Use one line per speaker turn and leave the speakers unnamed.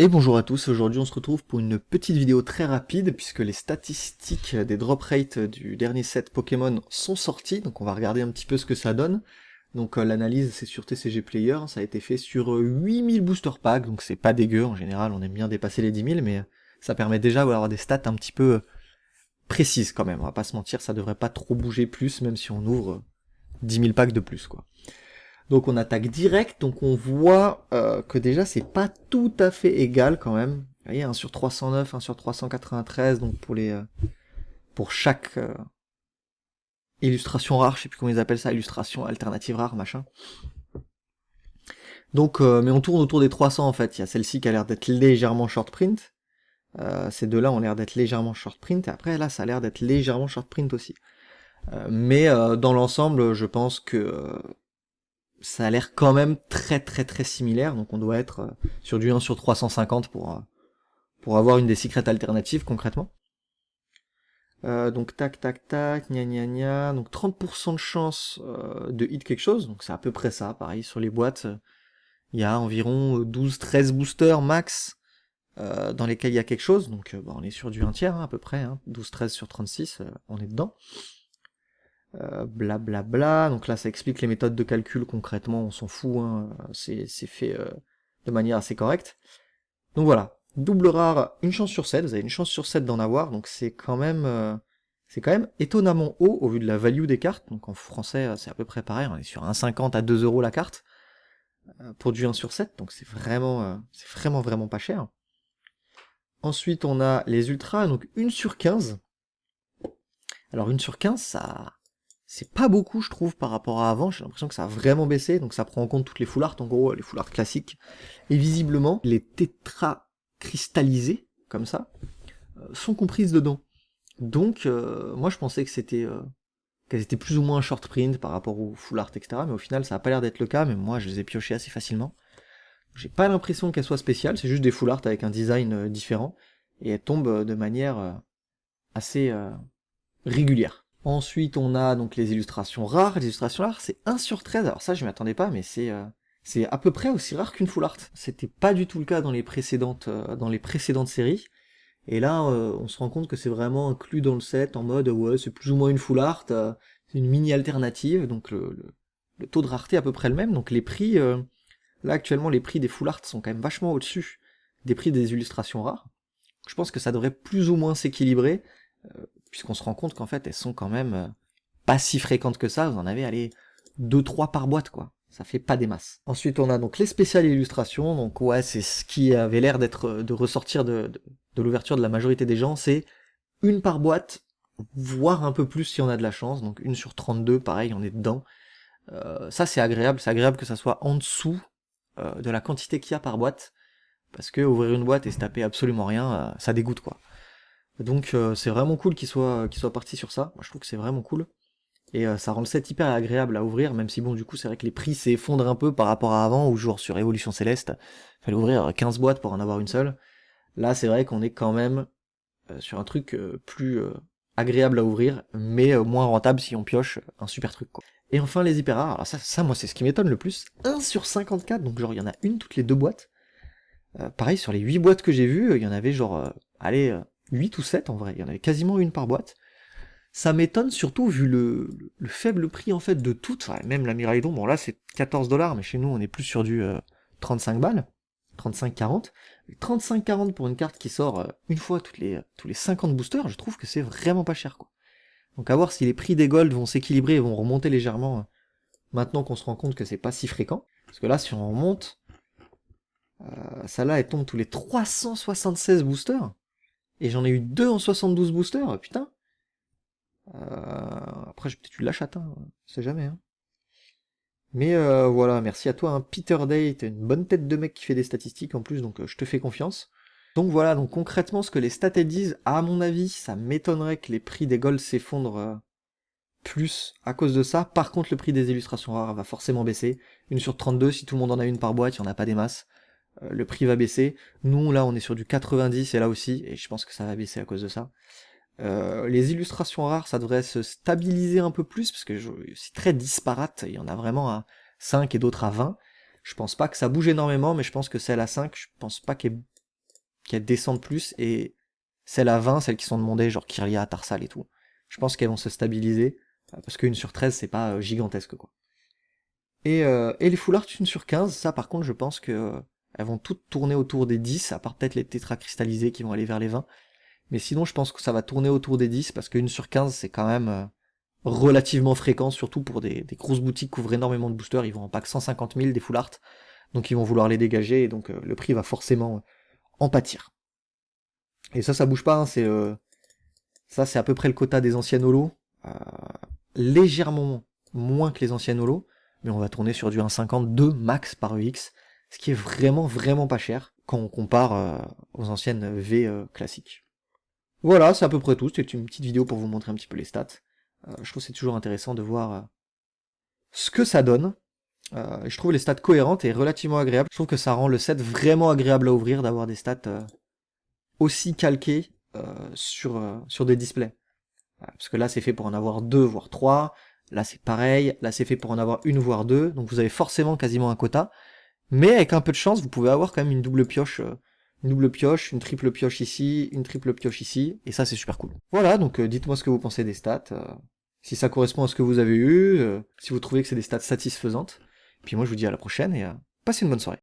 Et bonjour à tous, aujourd'hui on se retrouve pour une petite vidéo très rapide puisque les statistiques des drop rates du dernier set Pokémon sont sorties, donc on va regarder un petit peu ce que ça donne. Donc l'analyse c'est sur TCG Player, ça a été fait sur 8000 booster packs, donc c'est pas dégueu, en général on aime bien dépasser les 10 000, mais ça permet déjà d'avoir des stats un petit peu précises quand même, on va pas se mentir, ça devrait pas trop bouger plus même si on ouvre 10 000 packs de plus quoi. Donc on attaque direct, donc on voit que déjà c'est pas tout à fait égal quand même. Vous voyez, 1 sur 309, 1 sur 393, donc pour chaque illustration rare, je sais plus comment ils appellent ça, illustration alternative rare, machin. Donc, mais on tourne autour des 300 en fait. Il y a celle-ci qui a l'air d'être légèrement short print. Ces deux-là ont l'air d'être légèrement short print, et après là ça a l'air d'être légèrement short print aussi. Mais dans l'ensemble, je pense que ça a l'air quand même très similaire, donc on doit être sur du 1 sur 350 pour avoir une des secrets alternatives concrètement. Donc tac, gna gna gna, donc 30% de chance de hit quelque chose, donc c'est à peu près ça, pareil, sur les boîtes, il y a environ 12-13 boosters max dans lesquels il y a quelque chose, donc on est sur du 1 tiers hein, à peu près, hein, 12-13 sur 36, on est dedans. Blablabla, donc là ça explique les méthodes de calcul concrètement, on s'en fout, hein, c'est fait de manière assez correcte. Donc voilà, double rare, une chance sur 7, vous avez une chance sur 7 d'en avoir, donc c'est quand même étonnamment haut au vu de la value des cartes, donc en français c'est à peu près pareil, on est sur 1,50 à 2 € la carte, pour du 1 sur 7, donc c'est vraiment pas cher. Ensuite on a les ultras, donc 1 sur 15, alors 1 sur 15 ça... c'est pas beaucoup, je trouve, par rapport à avant. J'ai l'impression que ça a vraiment baissé, donc ça prend en compte toutes les full art, en gros, les full art classiques. Et visiblement, les tétras cristallisés, comme ça, sont comprises dedans. Donc, moi, je pensais que qu'elles étaient plus ou moins short print par rapport aux full art, etc. Mais au final, ça a pas l'air d'être le cas, mais moi, je les ai piochées assez facilement. J'ai pas l'impression qu'elles soient spéciales, c'est juste des full art avec un design différent, et elles tombent de manière assez régulière. Ensuite, on a donc les illustrations rares. Les illustrations rares, c'est 1 sur 13. Alors ça, je m'y attendais pas, mais c'est à peu près aussi rare qu'une full art. C'était pas du tout le cas dans les précédentes séries. Et là, on se rend compte que c'est vraiment inclus dans le set en mode ouais, c'est plus ou moins une full art, c'est une mini alternative, donc le taux de rareté est à peu près le même. Donc les prix, là actuellement, les prix des full art sont quand même vachement au-dessus des prix des illustrations rares. Je pense que ça devrait plus ou moins s'équilibrer, puisqu'on se rend compte qu'en fait elles sont quand même pas si fréquentes que ça, vous en avez allez 2-3 par boîte quoi, ça fait pas des masses. Ensuite on a donc les spéciales illustrations, donc ouais c'est ce qui avait l'air d'être de ressortir de l'ouverture de la majorité des gens, c'est une par boîte, voire un peu plus si on a de la chance, donc 1 sur 32, pareil on est dedans. Ça c'est agréable que ça soit en dessous de la quantité qu'il y a par boîte, parce que ouvrir une boîte et se taper absolument rien, ça dégoûte quoi. Donc c'est vraiment cool qu'il soit parti sur ça, moi je trouve que c'est vraiment cool. Et ça rend le set hyper agréable à ouvrir, même si bon du coup c'est vrai que les prix s'effondrent un peu par rapport à avant, où genre sur Évolution Céleste, fallait ouvrir 15 boîtes pour en avoir une seule. Là c'est vrai qu'on est quand même sur un truc plus agréable à ouvrir, mais moins rentable si on pioche un super truc quoi. Et enfin les hyper rares, alors ça moi c'est ce qui m'étonne le plus, 1 sur 54, donc genre il y en a une toutes les 2 boîtes. Pareil sur les 8 boîtes que j'ai vues, il y en avait genre, 8 ou 7 en vrai, il y en avait quasiment une par boîte. Ça m'étonne surtout vu le faible prix en fait de toutes, enfin, même la Miraidon, bon là c'est 14 $, mais chez nous on est plus sur du 35 balles, 35-40. 35-40 pour une carte qui sort une fois tous les 50 boosters, je trouve que c'est vraiment pas cher quoi. Donc à voir si les prix des gold vont s'équilibrer et vont remonter légèrement maintenant qu'on se rend compte que c'est pas si fréquent. Parce que là si on remonte, celle-là elle tombe tous les 376 boosters. Et j'en ai eu 2 en 72 boosters, putain. Après j'ai peut-être eu de la chatte, hein, on sait jamais. Hein. Mais voilà, merci à toi, hein, Peter Day, t'as une bonne tête de mec qui fait des statistiques en plus, donc je te fais confiance. Donc voilà, donc concrètement ce que les stats elles disent, à mon avis, ça m'étonnerait que les prix des golds s'effondrent plus à cause de ça. Par contre le prix des illustrations rares va forcément baisser. 1 sur 32, si tout le monde en a une par boîte, il n'y en a pas des masses. Le prix va baisser. Nous là on est sur du 90 et là aussi, et je pense que ça va baisser à cause de ça. Les illustrations rares, ça devrait se stabiliser un peu plus, parce que c'est très disparate, il y en a vraiment à 5 et d'autres à 20. Je pense pas que ça bouge énormément, mais je pense que celle à 5, je pense pas qu'elle qu'elles descendent plus, et celles à 20, celles qui sont demandées, genre Kirlia, Tarsal et tout, je pense qu'elles vont se stabiliser, parce qu'une sur 13, c'est pas gigantesque, quoi. Et les full art 1 sur 15, ça par contre je pense que elles vont toutes tourner autour des 10, à part peut-être les tétracristallisés qui vont aller vers les 20. Mais sinon je pense que ça va tourner autour des 10, parce qu'une sur 15 c'est quand même relativement fréquent, surtout pour des grosses boutiques qui ouvrent énormément de boosters, ils vont en pack 150 000 des full art, donc ils vont vouloir les dégager, et donc le prix va forcément en pâtir. Et ça bouge pas, hein, ça c'est à peu près le quota des anciennes holos, légèrement moins que les anciennes holos, mais on va tourner sur du 1,52 max par EX, ce qui est vraiment vraiment pas cher quand on compare aux anciennes V classiques. Voilà, c'est à peu près tout, c'était une petite vidéo pour vous montrer un petit peu les stats. Je trouve que c'est toujours intéressant de voir ce que ça donne. Je trouve les stats cohérentes et relativement agréables. Je trouve que ça rend le set vraiment agréable à ouvrir, d'avoir des stats aussi calquées sur des displays. Parce que là c'est fait pour en avoir 2 voire 3, là c'est pareil, là c'est fait pour en avoir 1 voire 2, donc vous avez forcément quasiment un quota, mais avec un peu de chance vous pouvez avoir quand même une double pioche, une triple pioche ici, une triple pioche ici, et ça c'est super cool. Voilà, donc dites-moi ce que vous pensez des stats, si ça correspond à ce que vous avez eu, si vous trouvez que c'est des stats satisfaisantes, et puis moi je vous dis à la prochaine, et passez une bonne soirée.